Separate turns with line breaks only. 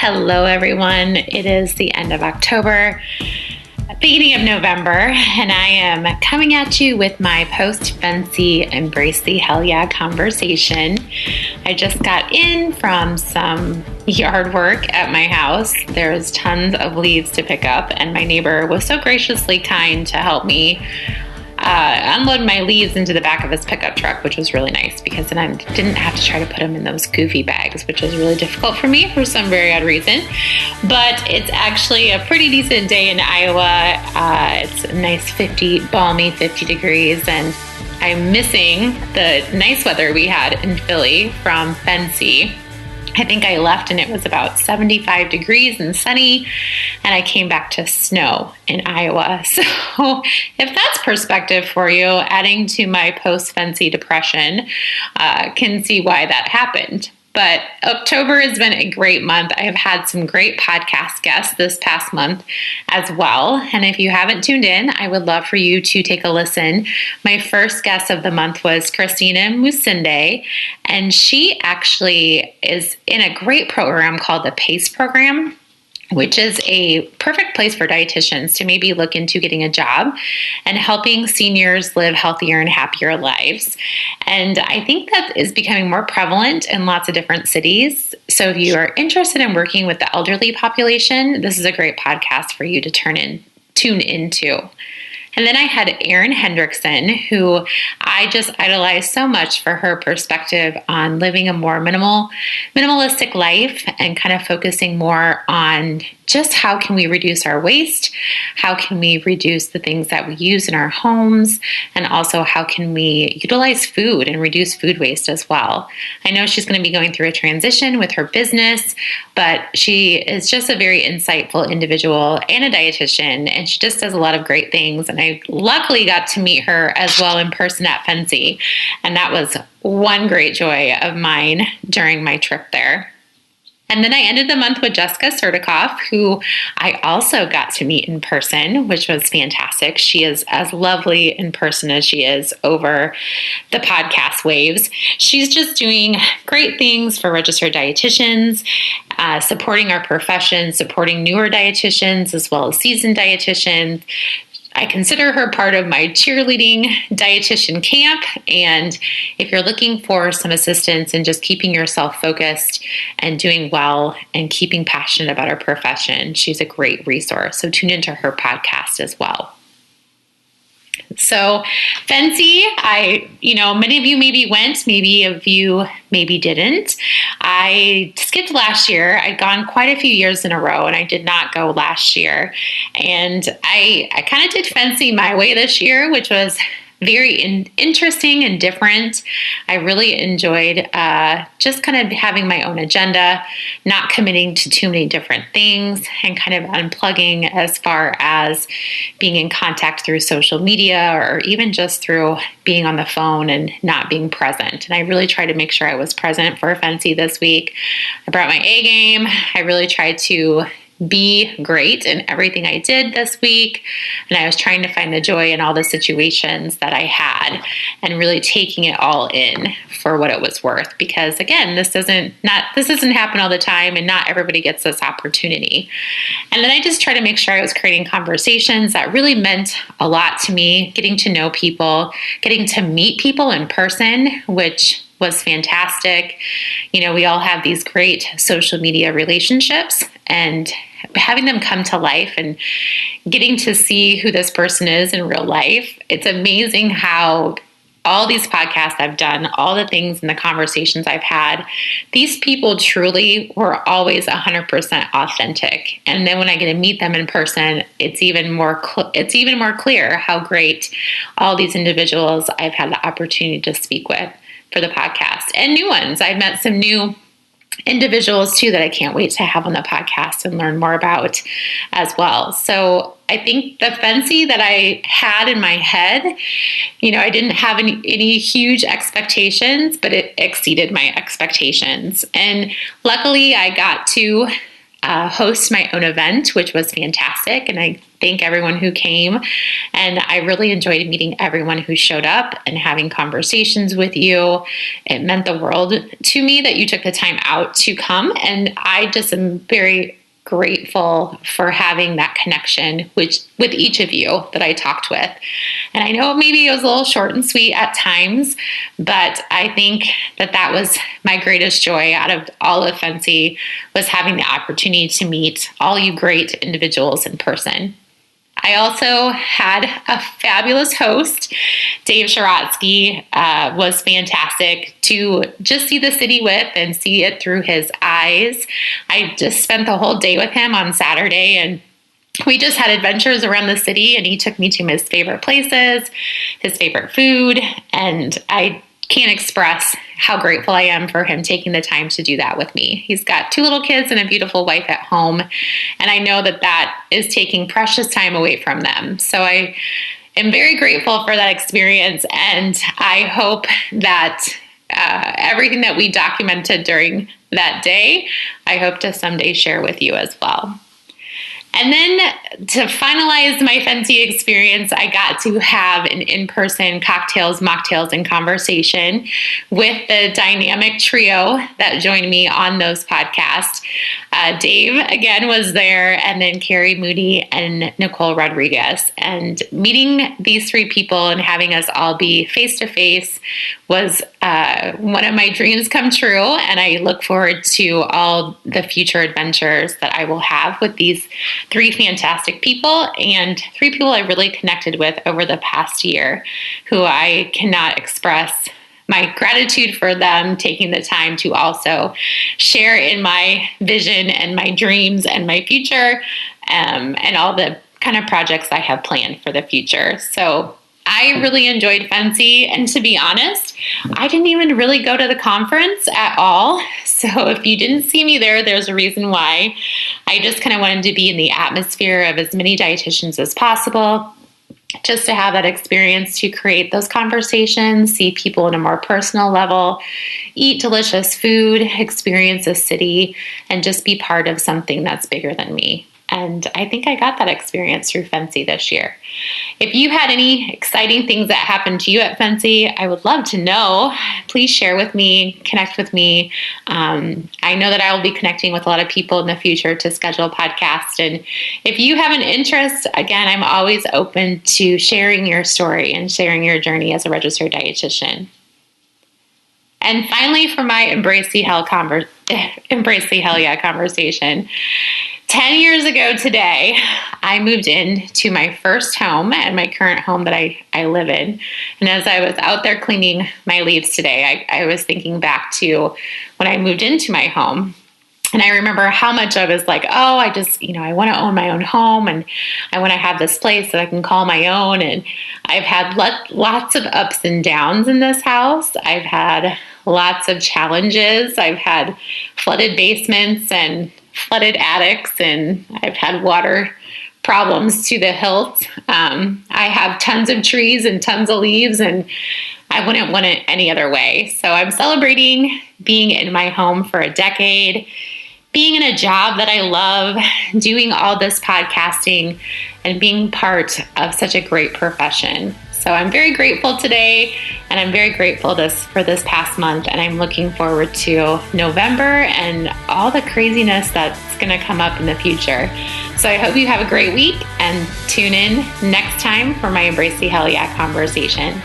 Hello, everyone. It is the end of October, beginning of November, and I am coming at you with my Post-FNCE Embrace the Hell Yeah conversation. I just got in from some yard work at my house. There's tons of leaves to pick up, and my neighbor was so graciously kind to help me unload my leaves into the back of his pickup truck, which was really nice because then I didn't have to try to put them in those goofy bags, which is really difficult for me for some very odd reason. But it's actually a pretty decent day in Iowa. It's a nice balmy 50 degrees, and I'm missing the nice weather we had in Philly from FNCE. I think I left and it was about 75 degrees and sunny, and I came back to snow in Iowa. So if that's perspective for you, adding to my post-FNCE depression, can see why that happened. But October has been a great month. I have had some great podcast guests this past month as well. And if you haven't tuned in, I would love for you to take a listen. My first guest of the month was Christina Musinde, and she actually is in a great program called the PACE program, which is a perfect place for dietitians to maybe look into getting a job and helping seniors live healthier and happier lives. And I think that is becoming more prevalent in lots of different cities. So if you are interested in working with the elderly population, this is a great podcast for you to tune into. And then I had Erin Hendrickson, who I just idolize so much for her perspective on living a more minimalistic life and kind of focusing more on just how can we reduce our waste, how can we reduce the things that we use in our homes, and also how can we utilize food and reduce food waste as well. I know she's going to be going through a transition with her business, but she is just a very insightful individual and a dietitian, and she just does a lot of great things. And I luckily got to meet her as well in person at FNCE, and that was one great joy of mine during my trip there. And then I ended the month with Jessica Surdikoff, who I also got to meet in person, which was fantastic. She is as lovely in person as she is over the podcast waves. She's just doing great things for registered dietitians, supporting our profession, supporting newer dietitians as well as seasoned dietitians. I consider her part of my cheerleading dietitian camp. And if you're looking for some assistance in just keeping yourself focused and doing well and keeping passionate about our profession, she's a great resource. So tune into her podcast as well. So FNCE, many of you maybe went, maybe of you maybe didn't. I skipped last year. I'd gone quite a few years in a row, and I did not go last year. And I kind of did FNCE my way this year, which was very interesting and different. I really enjoyed just kind of having my own agenda, not committing to too many different things, and kind of unplugging as far as being in contact through social media or even just through being on the phone and not being present. And I really tried to make sure I was present for FNCE this week. I brought my A game. I really tried to be great in everything I did this week. And I was trying to find the joy in all the situations that I had and really taking it all in for what it was worth. Because again, this doesn't happen all the time, and not everybody gets this opportunity. And then I just tried to make sure I was creating conversations that really meant a lot to me, getting to know people, getting to meet people in person, which was fantastic. We all have these great social media relationships, and having them come to life and getting to see who this person is in real life. It's amazing how all these podcasts I've done, all the things and the conversations I've had, these people truly were always 100% authentic. And then when I get to meet them in person, it's even more clear how great all these individuals I've had the opportunity to speak with for the podcast, and new ones. I've met some new individuals too that I can't wait to have on the podcast and learn more about as well. So I think the FNCE that I had in my head, I didn't have any huge expectations, but it exceeded my expectations. And luckily I got to host my own event, which was fantastic. And I thank everyone who came. And I really enjoyed meeting everyone who showed up and having conversations with you. It meant the world to me that you took the time out to come. And I just am very grateful for having that connection with each of you that I talked with. And I know maybe it was a little short and sweet at times, but I think that was my greatest joy out of all of FNCE, was having the opportunity to meet all you great individuals in person. I also had a fabulous host. Dave Sharatsky was fantastic to just see the city with and see it through his eyes. I just spent the whole day with him on Saturday, and we just had adventures around the city, and he took me to his favorite places, his favorite food, and I can't express how grateful I am for him taking the time to do that with me. He's got 2 little kids and a beautiful wife at home, and I know that is taking precious time away from them. So I am very grateful for that experience, and I hope that everything that we documented during that day, I hope to someday share with you as well. And then to finalize my FNCE experience, I got to have an in-person cocktails, mocktails, and conversation with the dynamic trio that joined me on those podcasts. Dave, again, was there, and then Carrie Moody and Nicole Rodriguez. And meeting these 3 people and having us all be face-to-face was one of my dreams come true, and I look forward to all the future adventures that I will have with these 3 fantastic people, and 3 people I really connected with over the past year, who I cannot express my gratitude for them taking the time to also share in my vision and my dreams and my future, and all the kind of projects I have planned for the future. So I really enjoyed FNCE, and to be honest, I didn't even really go to the conference at all. So if you didn't see me there's a reason why. I just kind of wanted to be in the atmosphere of as many dietitians as possible, just to have that experience to create those conversations, see people on a more personal level, eat delicious food, experience the city, and just be part of something that's bigger than me. And I think I got that experience through FNCE this year. If you had any exciting things that happened to you at FNCE, I would love to know. Please share with me, connect with me. I know that I will be connecting with a lot of people in the future to schedule podcasts. And if you have an interest, again, I'm always open to sharing your story and sharing your journey as a registered dietitian. And finally, for my Embrace the Hell Yeah conversation. 10 years ago today, I moved into my first home and my current home that I live in. And as I was out there cleaning my leaves today, I was thinking back to when I moved into my home. And I remember how much I was like, oh, I just, I want to own my own home, and I want to have this place that I can call my own. And I've had lots of ups and downs in this house. I've had lots of challenges. I've had flooded basements and flooded attics, and I've had water problems to the hilt. I have tons of trees and tons of leaves, and I wouldn't want it any other way. So I'm celebrating being in my home for a decade, being in a job that I love, doing all this podcasting, and being part of such a great profession. So I'm very grateful today, and I'm very grateful for this past month, and I'm looking forward to November and all the craziness that's going to come up in the future. So I hope you have a great week, and tune in next time for my Embrace the Hell Yeah conversation.